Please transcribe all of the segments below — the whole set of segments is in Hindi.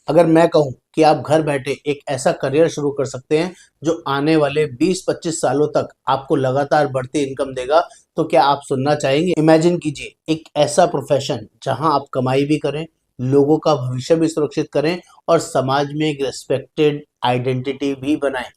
अगर मैं कहूं कि आप घर बैठे एक ऐसा करियर शुरू कर सकते हैं जो आने वाले 20-25 सालों तक आपको लगातार बढ़ती इनकम देगा, तो क्या आप सुनना चाहेंगे? इमेजिन कीजिए एक ऐसा प्रोफेशन जहां आप कमाई भी करें, लोगों का भविष्य भी सुरक्षित करें और समाज में एक रेस्पेक्टेड आइडेंटिटी भी बनाएं।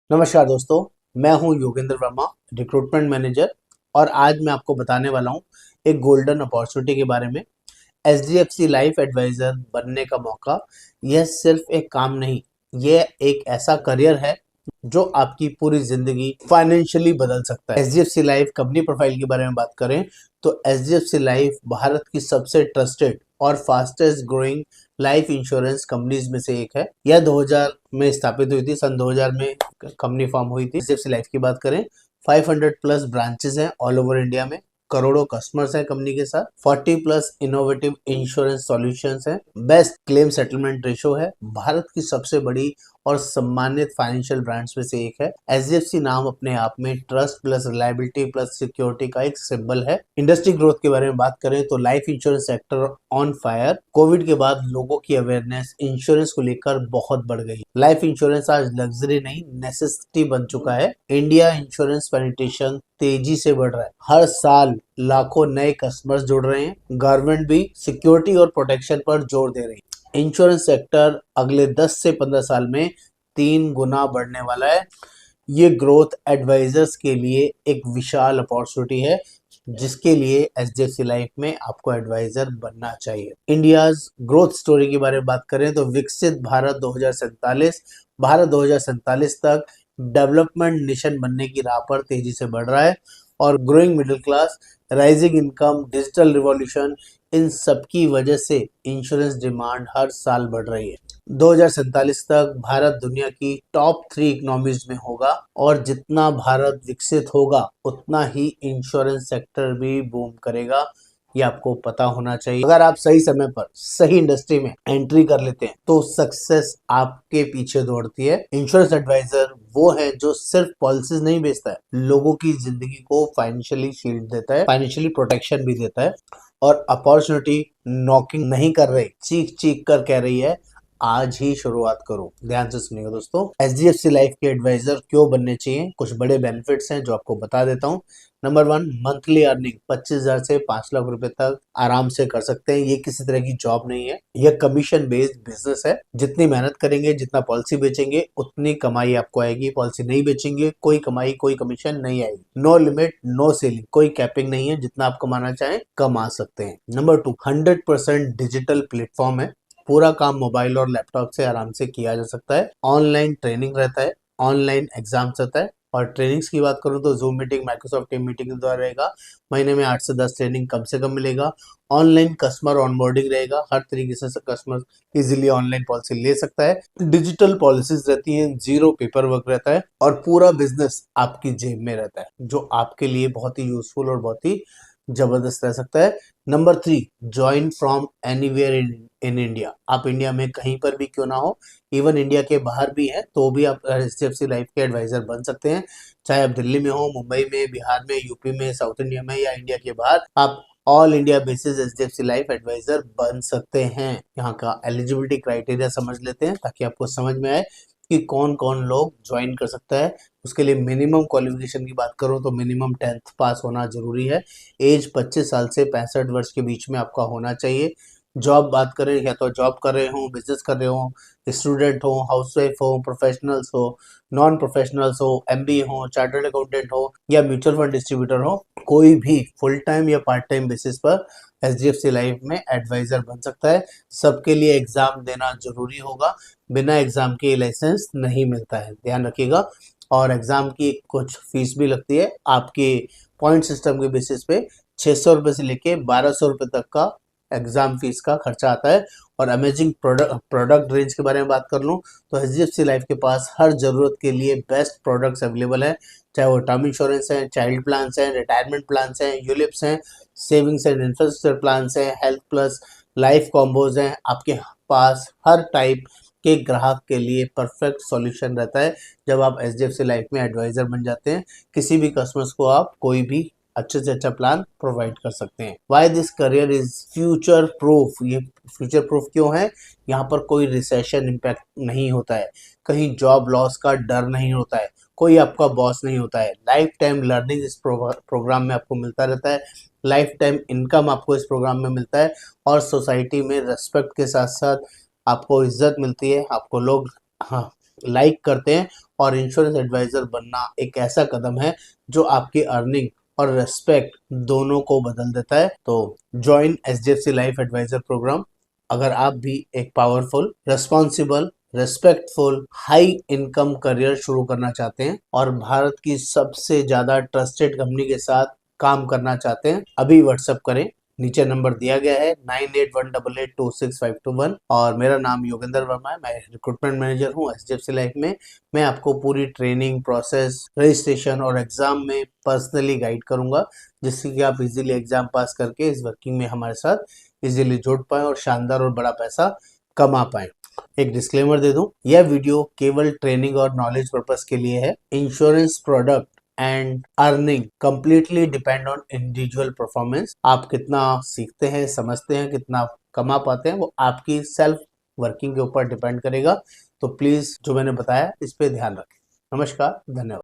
नमस्कार दोस्तों, मैं हूं योगेंद्र वर्मा, रिक्रूटमेंट मैनेजर, और आज मैं आपको बताने वाला हूं एक गोल्डन अपॉर्चुनिटी के बारे में। एचडीएफसी लाइफ एडवाइजर बनने का मौका, यह सिर्फ एक काम नहीं, यह एक ऐसा करियर है जो आपकी पूरी जिंदगी फाइनेंशियली बदल सकता है। एचडीएफसी लाइफ कंपनी प्रोफाइल के बारे में बात करें तो एचडीएफसी लाइफ भारत की सबसे ट्रस्टेड और fastest growing life insurance companies में से एक है। यह 2000 में स्थापित हुई थी, सन 2000 में कंपनी फॉर्म हुई थी। एचडीएफसी लाइफ की बात करें, 500 प्लस ब्रांचेस हैं ऑल ओवर इंडिया में, करोड़ों कस्टमर्स हैं कंपनी के साथ, 40 प्लस इनोवेटिव इंश्योरेंस सॉल्यूशंस हैं, बेस्ट क्लेम सेटलमेंट रेशो है, भारत की सबसे बड़ी और सम्मानित फाइनेंशियल ब्रांड्स में से एक है। एचडीएफसी नाम अपने आप में trust plus reliability plus security का एक सिंबल है। इंडस्ट्री ग्रोथ के बारे में बात करें तो life insurance sector on fire. Covid के बाद लोगों की अवेयरनेस इंश्योरेंस को लेकर बहुत बढ़ गई। लाइफ इंश्योरेंस आज लग्जरी नहीं, नेसेसिटी बन चुका है। इंडिया इंश्योरेंस पेनिट्रेशन तेजी से बढ़ रहा है, हर साल लाखों नए कस्टमर्स जुड़ रहे हैं। गवर्नमेंट भी सिक्योरिटी और प्रोटेक्शन पर जोर दे रही है। इंश्योरेंस सेक्टर अगले 10 से 15 साल में 3 गुना बढ़ने वाला है। ये ग्रोथ एडवाइजर्स के लिए एक विशाल अपॉर्चुनिटी है, जिसके लिए एचडीएफसी लाइफ में आपको एडवाइजर बनना चाहिए। इंडियाज ग्रोथ स्टोरी के बारे में बात करें तो विकसित भारत 2047, भारत 2047 तक डेवलपमेंट नेशन बनने की राह पर तेजी से बढ़ रहा है, और growing middle class, rising income, digital revolution, इन सब की वजह से इंश्योरेंस डिमांड हर साल बढ़ रही है। 2047 तक भारत दुनिया की टॉप 3 इकोनॉमीज में होगा, और जितना भारत विकसित होगा उतना ही इंश्योरेंस सेक्टर भी बूम करेगा। ये आपको पता होना चाहिए। अगर आप सही समय पर सही इंडस्ट्री में एंट्री कर लेते हैं तो सक्सेस आपके पीछे दौड़ती है। इंश्योरेंस एडवाइजर वो है जो सिर्फ पॉलिसीज नहीं बेचता है, लोगों की जिंदगी को फाइनेंशियली शील्ड देता है, फाइनेंशियली प्रोटेक्शन भी देता है। और अपॉर्चुनिटी नॉकिंग नहीं कर रही, चीख चीख कर कह रही है, आज ही शुरुआत करो। ध्यान से सुनिएगा दोस्तों, एचडीएफसी लाइफ के एडवाइजर क्यों बनने चाहिए, कुछ बड़े बेनिफिट्स हैं जो आपको बता देता हूँ। नंबर 1, मंथली अर्निंग 25,000 से 5 लाख रुपए तक आराम से कर सकते हैं। ये किसी तरह की जॉब नहीं है, यह कमीशन बेस्ड बिजनेस है। जितनी मेहनत करेंगे, जितना पॉलिसी बेचेंगे, उतनी कमाई आपको आएगी। पॉलिसी नहीं बेचेंगे, कोई कमाई कोई कमीशन नहीं आएगी। नो लिमिट नो सेलिंग, कोई कैपिंग नहीं है, जितना आप कमाना चाहें कमा सकते हैं। नंबर 2, 100% डिजिटल प्लेटफॉर्म है। पूरा काम मोबाइल और लैपटॉप से आराम से किया जा सकता है। ऑनलाइन ट्रेनिंग रहता है, ऑनलाइन एग्जाम रहता है। और ट्रेनिंग्स की बात करूं तो zoom meeting, Microsoft team meeting के द्वारा रहेगा। महीने में 8 से 10 ट्रेनिंग कम से कम मिलेगा। ऑनलाइन कस्टमर ऑनबोर्डिंग रहेगा, हर तरीके से कस्टमर इजीली ऑनलाइन पॉलिसी ले सकता है। डिजिटल पॉलिसीज रहती हैं, जीरो पेपर वर्क रहता है, और पूरा बिजनेस आपकी जेब में रहता है, जो आपके लिए बहुत ही यूजफुल और बहुत ही जबरदस्त रह सकता है। Number 3, join from anywhere in India. आप इंडिया में कहीं पर भी क्यों ना हो, इवन इंडिया के बाहर भी है तो भी आप एचडीएफसी लाइफ के एडवाइजर बन सकते हैं। चाहे आप दिल्ली में हो, मुंबई में, बिहार में, यूपी में, साउथ इंडिया में, या इंडिया के बाहर, आप all India basis HDFC life advisor बन सकते हैं। यहाँ का एलिजिबिलिटी क्राइटेरिया समझ लेते हैं ताकि आपको समझ में आए कि कौन कौन लोग ज्वाइन कर सकता है। उसके लिए मिनिमम क्वालिफिकेशन की बात करूं तो मिनिमम 10th पास होना जरूरी है। एज 25 साल से 65 वर्ष के बीच में आपका होना चाहिए। जॉब बात करें, या तो जॉब कर रहे हो, बिजनेस कर रहे हो, स्टूडेंट हो, हाउसवाइफ हो, प्रोफेशनल्स हो, नॉन प्रोफेशनल्स हो, एमबीए हो, चार्टर्ड अकाउंटेंट हो, या म्यूचुअल फंड डिस्ट्रीब्यूटर हो, कोई भी फुल टाइम या पार्ट टाइम बेसिस पर एचडीएफसी लाइफ में एडवाइजर बन सकता है। सबके लिए एग्जाम देना जरूरी होगा, बिना एग्जाम के लाइसेंस नहीं मिलता है, ध्यान रखिएगा। और एग्जाम की कुछ फीस भी लगती है। आपके पॉइंट सिस्टम के बेसिस पे 600 रुपये से लेके 1200 रुपये तक का एग्जाम फीस का खर्चा आता है। और अमेजिंग प्रोडक्ट रेंज के बारे में बात कर लूँ तो एचडीएफसी लाइफ के पास हर जरूरत के लिए बेस्ट प्रोडक्ट्स अवेलेबल है। चाहे वो टर्म इंश्योरेंस है, चाइल्ड प्लान्स हैं, रिटायरमेंट प्लान्स हैं, यूलिप्स हैं, सेविंग्स एंड इंफ्रास्ट्रक्चर प्लान्स हैं, हेल्थ प्लस लाइफ कॉम्बोज हैं, आपके पास हर टाइप के ग्राहक के लिए परफेक्ट सॉल्यूशन रहता है। जब आप एचडीएफसी लाइफ में एडवाइजर बन जाते हैं, किसी भी कस्टमर्स को आप कोई भी अच्छे से अच्छा प्लान प्रोवाइड कर सकते हैं। Why this career is future proof. ये फ्यूचर प्रूफ क्यों है? यहाँ पर कोई रिसेशन इम्पैक्ट नहीं होता है, कहीं जॉब लॉस का डर नहीं होता है, कोई आपका बॉस नहीं होता है। लाइफ टाइम लर्निंग इस प्रोग्राम में आपको मिलता रहता है, लाइफ टाइम इनकम आपको इस प्रोग्राम में मिलता है, और सोसाइटी में रेस्पेक्ट के साथ साथ आपको इज्जत मिलती है, आपको लोग हाँ लाइक करते हैं। और इंश्योरेंस एडवाइजर बनना एक ऐसा कदम है जो आपकी अर्निंग और रेस्पेक्ट दोनों को बदल देता है। तो join HDFC life advisor programme. अगर आप भी एक powerful, responsible, respectful, high income career शुरू करना चाहते हैं और भारत की सबसे ज्यादा ट्रस्टेड कंपनी के साथ काम करना चाहते हैं, अभी व्हाट्सएप करें। नीचे नंबर दिया गया है 9818826521 और मेरा नाम योगेंद्र वर्मा है। मैं रिक्रूटमेंट मैनेजर हूँ एचडीएफसी लाइफ में। मैं आपको पूरी ट्रेनिंग प्रोसेस, रजिस्ट्रेशन और एग्जाम में पर्सनली गाइड करूंगा, जिससे कि आप इजीली एग्जाम पास करके इस वर्किंग में हमारे साथ इजीली जुड़ पाए और शानदार और बड़ा पैसा कमा पाए। एक डिस्क्लेमर दे दूं, यह वीडियो केवल ट्रेनिंग और नॉलेज पर्पस के लिए है। Insurance product and earning completely depend on individual performance. आप कितना सीखते हैं, समझते हैं, कितना कमा पाते हैं, वो आपकी सेल्फ वर्किंग के ऊपर डिपेंड करेगा। तो प्लीज जो मैंने बताया इस पे ध्यान रखें। नमस्कार, धन्यवाद।